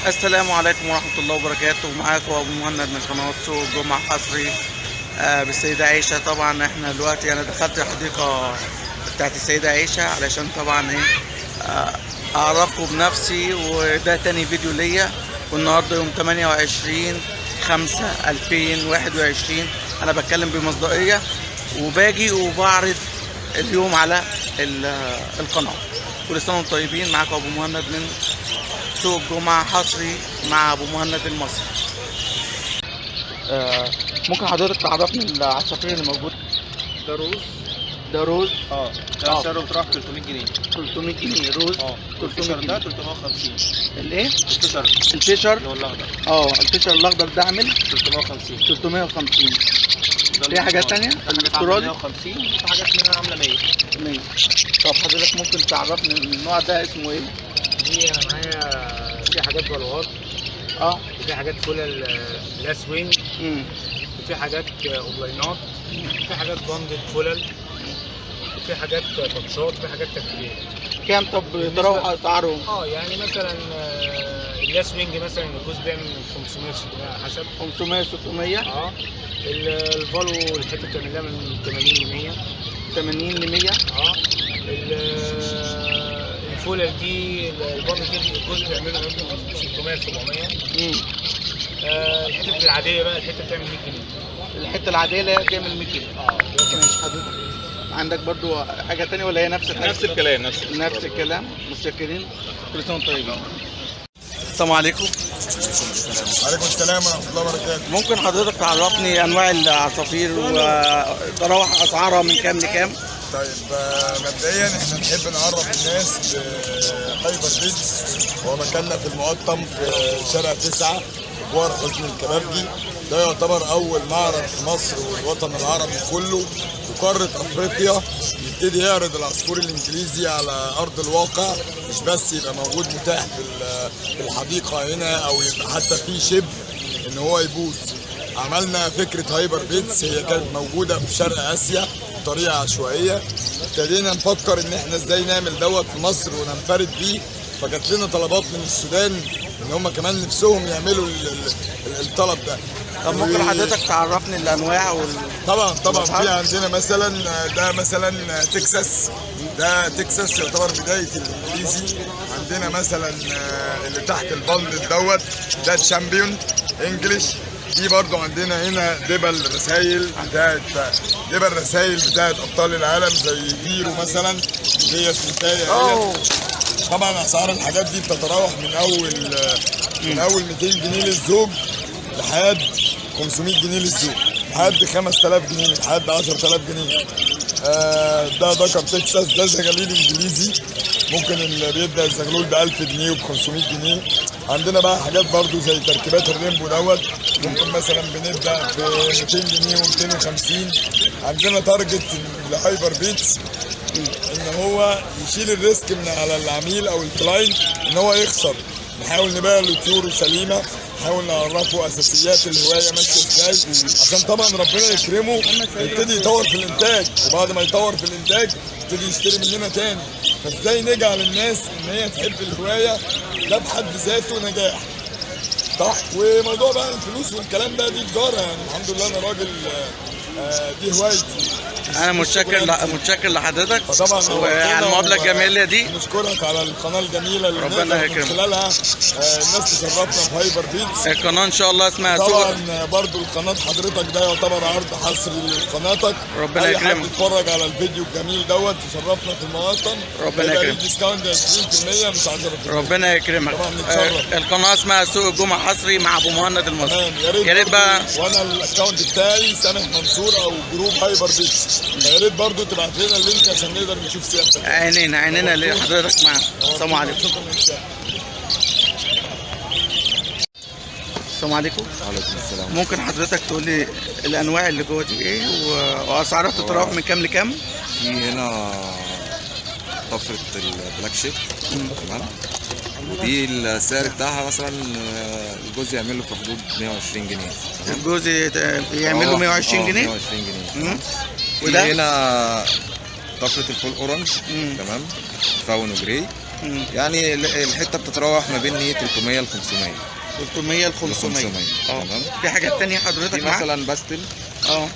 السلام عليكم ورحمة الله وبركاته. معاكم أبو مهند من قناة سوق الجمعة حصري بالسيدة عائشة. طبعا احنا دلوقتي أنا دخلت الحديقة بتاعت السيدة عائشة علشان طبعا أعرفكم بنفسي، وده تاني فيديو ليا. والنهاردة يوم 28/5/2021. أنا بتكلم بمصداقية وباجي وبعرض اليوم على القناة. كل سنة وانتم طيبين. معاكم أبو مهند من سوق الجمعة حصري مع أبو مهند المصري. ممكن حضرتك تعرفني العصافير اللي موجود؟ ده روز. ده روز. ده سعره بتروح 300 جنيه. 300 جنيه روز. 300 جنيه. ده 350. الايه؟ الفشر الفيشر اللي هو الاخضر. الفيشر الاخضر ده عامل 350. 350. في حاجات تانية؟ الاسترالي 150. في حاجات منها عامله 100. 100. طب حضرتك ممكن تعرفني النوع ده اسمه ايه؟ دي انا معايا في حاجات بلوات، وفي حاجات فول الاسوين، وفي حاجات اونلاينات، وفي حاجات باندد فلل، وفي حاجات بطشات، وفي حاجات تكتيك. كام طب تروح اسعارهم؟ يعني مثلا الاسوينج مثلا الجوز بيعمل من 500 600 على حسب. 500 600. الفالو الحته بتعمل لها من 80 ل 100. 80 ل 100. الفولة دي البامب دي الجزء بيعمله من 600 ل 700. الحتة العادية بقى الحتة بتعمل 100 جنيه. الحتة العادية اللي هي بتعمل 100 جنيه. ماشي حضرتك. عندك برضو حاجة تانية ولا هي نفس الحاجة؟ نفس الكلام. نفس الكلام. متشكرين. كل سنة وانتم طيبين. السلام عليكم. وعليكم السلام ورحمة الله وبركاته. ممكن حضرتك تعرفني أنواع العصافير وتراوح أسعارها من كام لكام؟ طيب مبدئيا احنا نحب نعرف الناس بهايبر بيتس. هو مكاننا في المقطم في شارع 9 جوار حسن الكبابجي. ده يعتبر أول معرض في مصر والوطن العربي كله وقارة أفريقيا يبتدي يعرض العصفور الإنجليزي على أرض الواقع، مش بس يبقى موجود متاح في الحديقة هنا أو يبقى حتى في شبه إن هو يبوظ. عملنا فكرة هايبر بيتس، هي كانت موجودة في شرق آسيا بطريقة عشوائية. ابتدينا نفكر إن إحنا إزاي نعمل دوت في مصر وننفرد بيه، فجات لنا طلبات من السودان إن هم كمان نفسهم يعملوا الطلب ده. طب ممكن حضرتك تعرفني الأنواع طبعا في عندنا مثلا ده مثلا تكساس. ده تكساس يعتبر بداية الإنجليزي. عندنا مثلا اللي تحت البند دوت ده تشامبيون انجلش. في برضو عندنا هنا دبل رسايل بتاعت ابطال العالم زي فيرو مثلا. ديت نتاية. طبعا اسعار الحاجات دي بتتراوح من اول 200 جنيه للزوج لحد 500 جنيه للزوج، لحد 5000 جنيه، لحد 10000 جنيه. ده ذكر تكساس. ده زغلول انجليزي، ممكن اللي بيبدا الزغلول ب 1000 جنيه وب 500 جنيه. عندنا بقى حاجات برضو زي تركيبات الريمبو دوت، ممكن مثلا بنبدا ب 200 جنيه و250. عندنا تارجت الهايبر بيتس ان هو يشيل الريسك من على العميل او الكلاينت ان هو يخسر. نحاول نبيع له طيور سليمه، نحاول نعرفه اساسيات الهوايه ماشيه ازاي، عشان طبعا ربنا يكرمه يبتدي يطور في الانتاج، وبعد ما يطور في الانتاج يبتدي يشتري مننا تاني. فازاي نجعل الناس ان هي تحب الهوايه ده بحد ذاته نجاح. صح. وموضوع بقى الفلوس والكلام ده دي تجاره، يعني الحمد لله انا راجل دي هوايتي. أنا متشكر لحضرتك طبعا وعلى المقابلة الجميلة دي. نشكرك على القناة الجميلة اللي ربنا يكرمك. من خلالها الناس تشرفنا في هايبر بيتس. القناة إن شاء الله اسمها طبعا برضو القناة حضرتك ده يعتبر عرض حصري لقناتك. ربنا يكرمك. أي حد يتفرج على الفيديو الجميل دوت يشرفنا في المواطن. ربنا يكرمك. ديسكاونت 20% مش 10%. ربنا يكرمك. القناة اسمها سوق الجمعة حصري مع أبو مهند المصري. يا ريت بقى. وانا الاكونت بتاعي سامح منصور او جروب هايبر بيتس. يا ريت برضو تبعت لنا اللينك عشان نقدر نشوف سيادتك. عينينا لحضرتك معانا. السلام عليكم. شكرا لك. السلام عليكم. وعليكم السلام. ممكن حضرتك تقول لي الانواع اللي جوه دي ايه واسعارها تتراوح من كام لكام؟ في هنا طفرة البلاك شيب. تمام. ودي السعر بتاعها مثلا الجوز يعمل له في حدود 120 جنيه. الجوز يعمل له 120 جنيه؟ 120 جنيه. وده هنا طفرة الفول اورنج. تمام. فاون وجراي يعني الحته بتتراوح ما بين 300 ل 500. 300 ل 500. تمام. في حاجات تانية حضرتك في معاك؟ مثلا باستل، اه.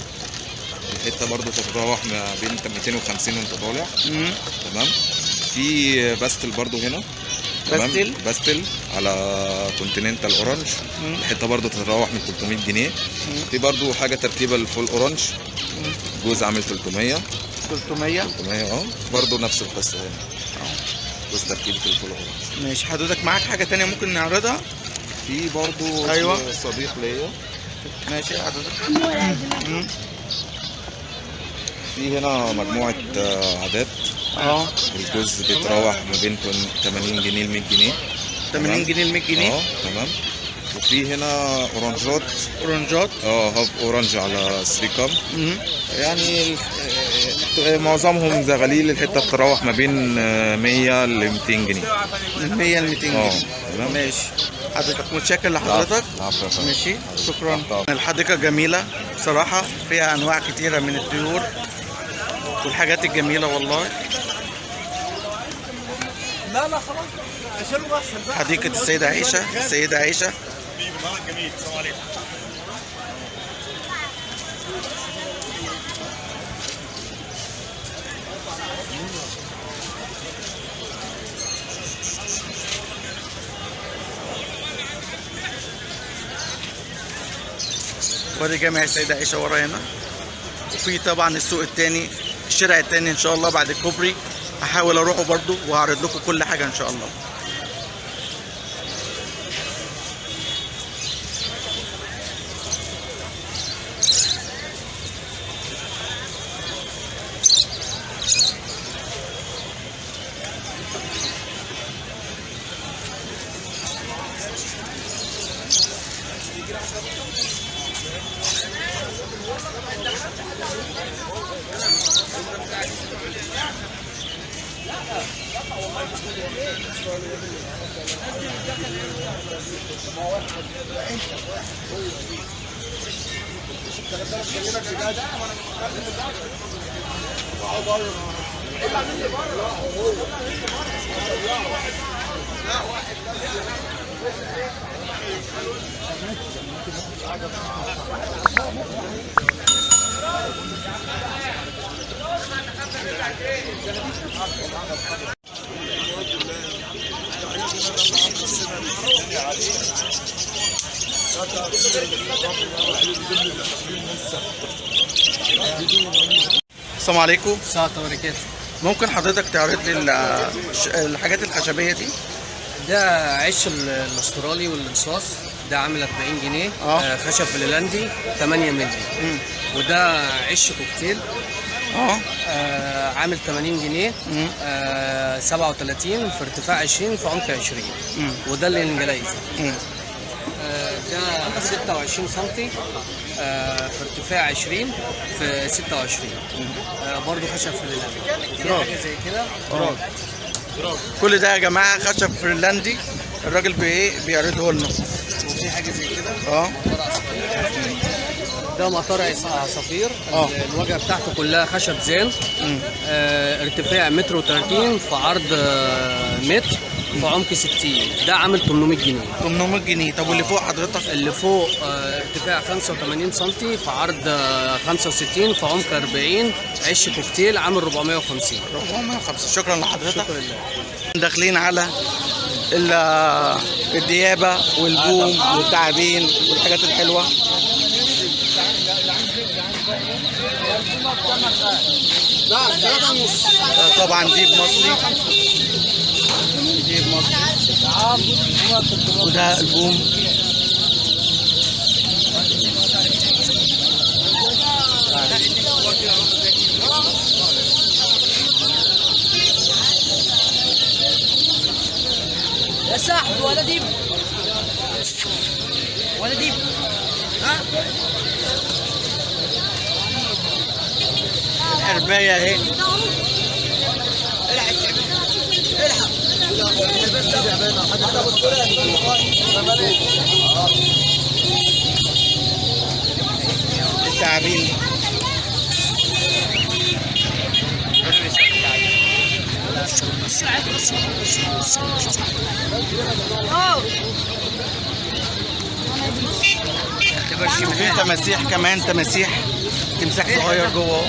الحته برضو تتراوح ما بين 250 وانت طالع. مم. تمام. في باستل برضو هنا. تمام؟ باستل؟ باستل على كونتيننتال اورنج، الحته برضو تتراوح من 300 جنيه. في برضو حاجه تركيبه الفول اورنج، جوز عامل 300. 300 برضو نفس القصه هنا. جوز تركيبه الفول اورنج. ماشي. حضرتك معاك حاجه تانية ممكن نعرضها؟ في برضو أيوة. صديق ليا. ماشي حضرتك. في هنا مجموعه عادات، الجوز بيتراوح ما بين 80 جنيه ل 100 جنيه. 80 جنيه ل 100 جنيه. تمام. وفي هنا اورنجات. هاف اورنج على 3 كام. يعني معظمهم زغاليل، الحته بتتراوح ما بين 100 ل 200 جنيه. من 100 ل 200 جنيه. تمام. ماشي. حضرتك متشكر لحضرتك. ماشي. شكرا. الحديقه جميله بصراحه، فيها انواع كتيره من الطيور والحاجات الجميله والله. لا خلاص. حديقه السيده عائشه. جميل. السلام عليكم. وادي جامع السيدة عائشة ورا هنا. وفي طبعا السوق التاني، الشارع التاني ان شاء الله بعد الكوبري، هحاول اروحه برضو وهعرض لكم كل حاجة ان شاء الله. السلام عليكم. السلام عليكم. ممكن حضرتك تعرض لي الحاجات الخشبيه دي؟ ده عش الاسترالي والانصاص، ده عامل 40 جنيه. خشب فنلندي 8 مللي. وده عش كوكتيل عامل 80 جنيه. 37 في ارتفاع 20 في عمق 20. وده الانجليزي. ده 26 سم في ارتفاع 20 في 26. برضه خشب فنلندي. في حاجه زي كده كل ده يا جماعه خشب فنلندي، الراجل بيعرضه لنا. وفي حاجه زي كده ده مطار عصافير. الواجهه بتاعته كلها خشب زان. ارتفاع 1.30 متر في عرض متر في عمق 60. ده عامل 800 جنيه. 800 جنيه. طب واللي فوق حضرتك؟ اللي فوق ارتفاع 85 سم في عرض 65 في عمق 40. عش كوكتيل عامل 450. 450. شكرا لحضرتك. شكرا لله. داخلين على الديابه والبوم والتعابين والحاجات الحلوه. طبعا ديب مصري. وده البوم. يا صاحبي ولا ديب الحربايه اهي. التعابين. في تماسيح كمان، تماسيح تمساح صغير جوه اهو.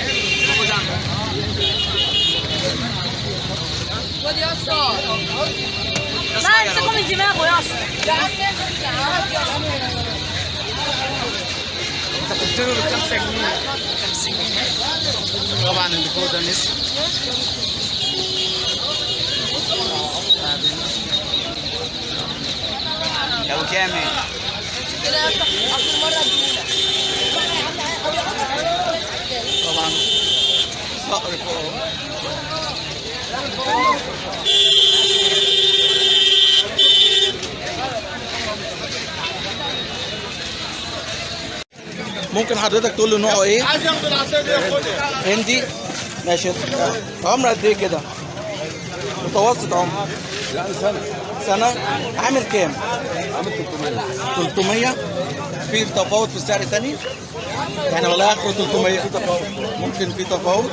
خد يا اسطى. لا امسكه من دماغه يا اسطى. يا عم امسك يا عم. انت قلت له ب 5 جنيه. 50 جنيه. طبعا اللي فوق ده نسر. لو كام؟ كده يا اسطى اخر مره اديهولك. طبعا صقر فوق. ممكن حضرتك تقول له نوعه ايه؟ هندي. ماشي. عمره قد ايه كده؟ متوسط عمر؟ يعني سنة. سنة. عامل كام؟ عامل 300. 300. في تفاوت في السعر تاني؟ يعني والله اخره 300 في تفاوت. ممكن في تفاوت.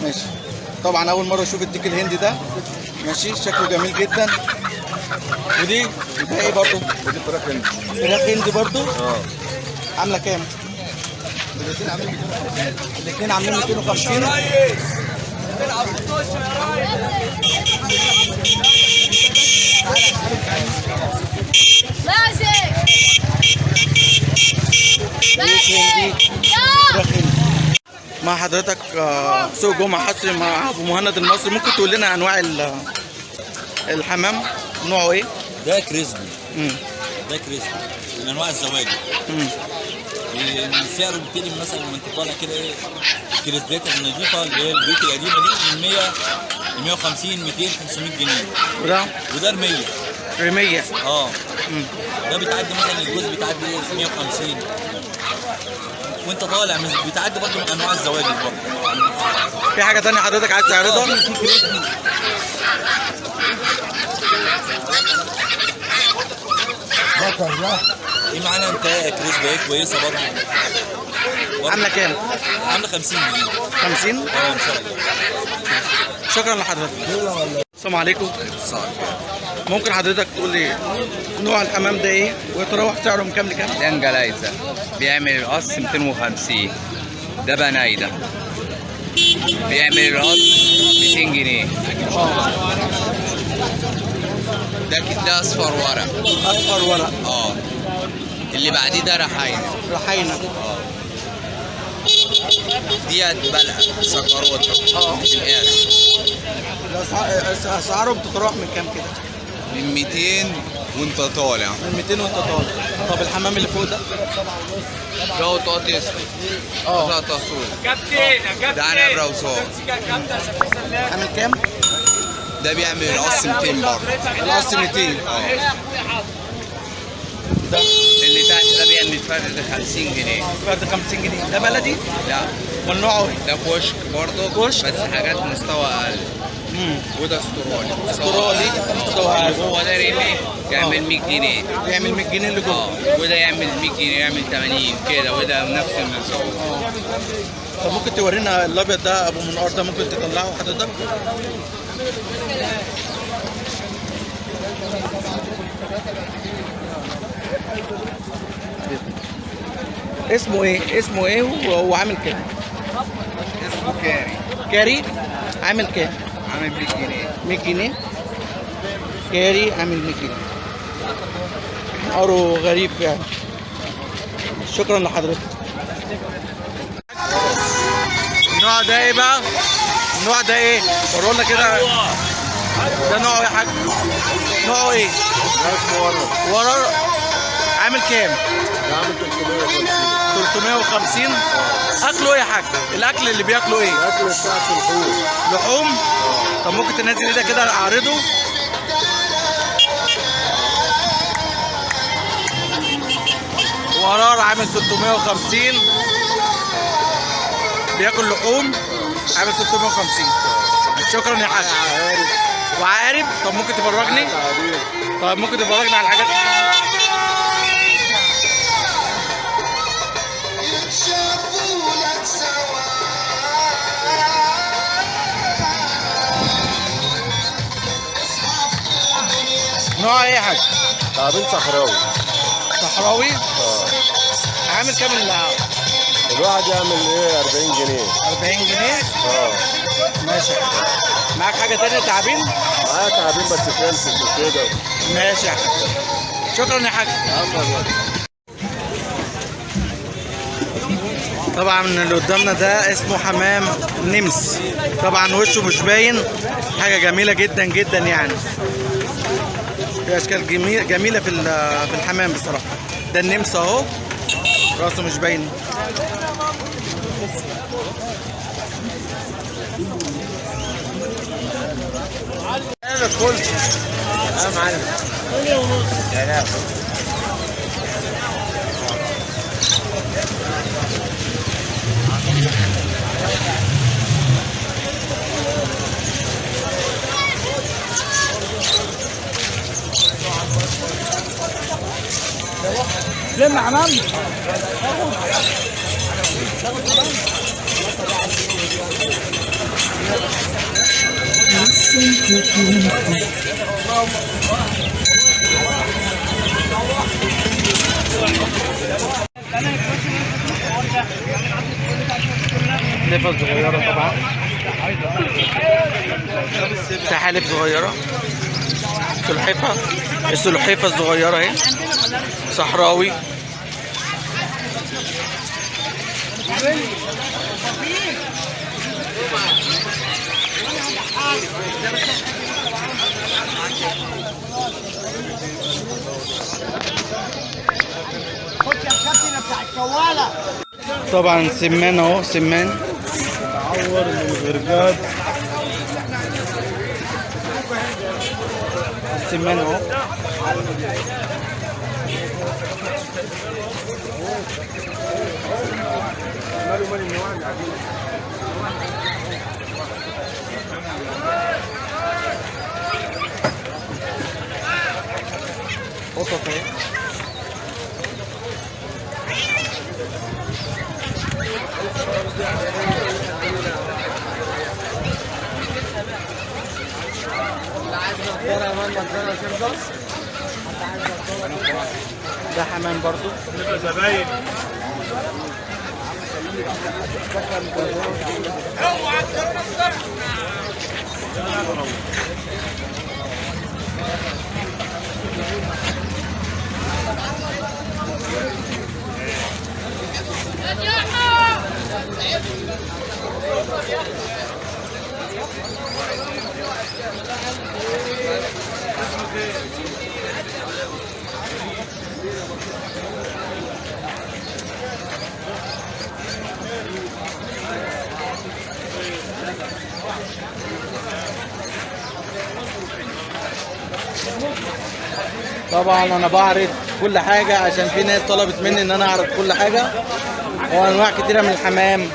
ماشي. طبعا اول مرة اشوف الديك الهندي ده. ماشي، شكله جميل جدا. ودي ده ايه برضه؟ ودي فراخ هندي. فراخ هندي برضه؟ اه. عاملة كام؟ الاثنين عاملين 250. مع حضرتك سوق جمعة حصري مع ابو مهند المصري. ممكن تقول لنا انواع الحمام نوعه ايه؟ ده كريسبي. ده كريسبي من انواع الزواج. سعره بيبتدي مثلا وانت طالع كده ايه الكريسبيات النظيفه اللي هي البيوت القديمه دي من 100 ل 150 200 500 جنيه. وده رميه. رميه. اه. ده بتعدي مثلا الجوز بتعدي 150 وانت طالع بتعدي برضه من انواع الزواج برضه. في حاجه ثانيه حضرتك عايز تعرضها؟ دي معانا انتايه كريسبي كويسه برضه. عامله كام؟ عامله 50 جنيه. 50؟ اه ان شاء الله. شكرا لحضرتك. السلام عليكم. ممكن حضرتك تقول لي نوع الحمام ده ايه ويتراوح سعره من كام لكام؟ ده انجلايزا بيعمل القص 250. ده بنايده بيعمل القص 200 جنيه. ده اصفر ورق. اصفر ورق. اه. اللي بعديه ده رحاينه. رحاينه. ديت بلقه سكروته. اسعارهم بتتراوح من كام كده؟ من 200 وانت طالع. من 200 وانت طالع. طب الحمام اللي فوق ده؟ ده قطاط اسود. قطاط اسود. ده انا براوزان. عامل كام؟ ده بيعمل القص 200 برضه. القص 200. ده اللي تحت ده بيعمل فرد 50 جنيه. فرد 50 جنيه. ده بلدي؟ لا. امال نوعه ايه؟ ده كشك برضه. كشك بس حاجات مستوى اقل. وده استرالي. استرالي مستوى اقل. وهو ده ريمي يعمل 100 جنيه. يعمل 100 جنيه اللي جوه. وده يعمل 100 جنيه يعمل 80 كده. وده نفس النظام. طب ممكن تورينا الابيض ده ابو منقار ده ممكن تطلعه حضرتك؟ اسمه ايه؟ اسمه ايه وهو عامل كام؟ اسمه كاري. كاري عامل كام؟ عامل 100 جنيه. 100 جنيه. كاري عامل 100 جنيه. نقره غريب يعني. شكرا لحضرتك. النوع ده ايه بقى؟ النوع ده ايه؟ وروا لنا كده. ده نوعه ايه يا حاج؟ نوعه ايه؟ ده اسمه ورق. ورق. عامل كام؟ ده عامل 350. 350. اكله ايه يا حاج؟ الاكل اللي بياكله ايه؟ الاكل بتاعته لحوم. لحوم؟ طب ممكن تنزل ايدك كده اعرضه؟ ورار عامل 350. بياكل لحوم عامل 350. شكرا يا حاج. وعارف. طب ممكن تفرجني؟ طب ممكن تفرجني على الحاجات؟ نوع ايه يا حاج؟ تعابين صحراوي. صحراوي؟ عامل كام الواحد يعمل ايه 40 جنيه. 40 جنيه؟ ماشي. معاك حاجة تانية تعابين؟ معايا تعابين بس فلفل وكده. ماشي يا حاج. شكرا يا حاج. طبعا اللي قدامنا ده اسمه حمام نمس. طبعا وشه مش باين. حاجة جميلة جدا جدا يعني. في اشكال جميلة في الحمام بصراحة. ده النمس اهو. راسه مش باين. انا كل يا معلم يا لا لم حمام. سلحفة صغيرة طبعا. سحالف صغيرة. السلحفة الصغيرة اهي. صحراوي. طبعا سمان اهو. سمان تعور من الغرقاد. سمان اهو. قطط اهي. ده حمام برضو. زباين. طبعا انا بعرض كل حاجه عشان في ناس طلبت مني ان انا اعرض كل حاجه وانواع كتيره من الحمام.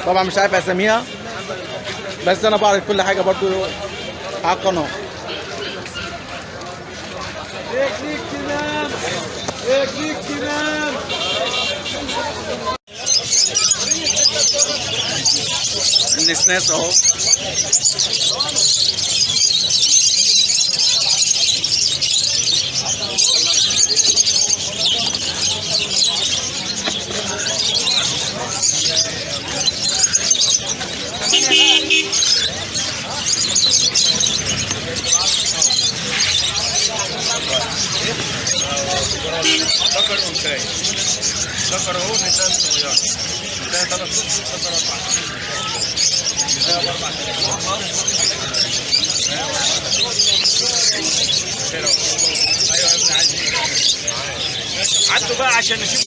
طبعا مش عارف اساميها بس انا بعرض كل حاجه برضو على القناه. النسناس اهو. ذكر انثى. ذكر اهو نساء صغيره. نساء 3 شهور ذكر 4 ايوه يا ابني عايز عدوا بقى عشان نشوف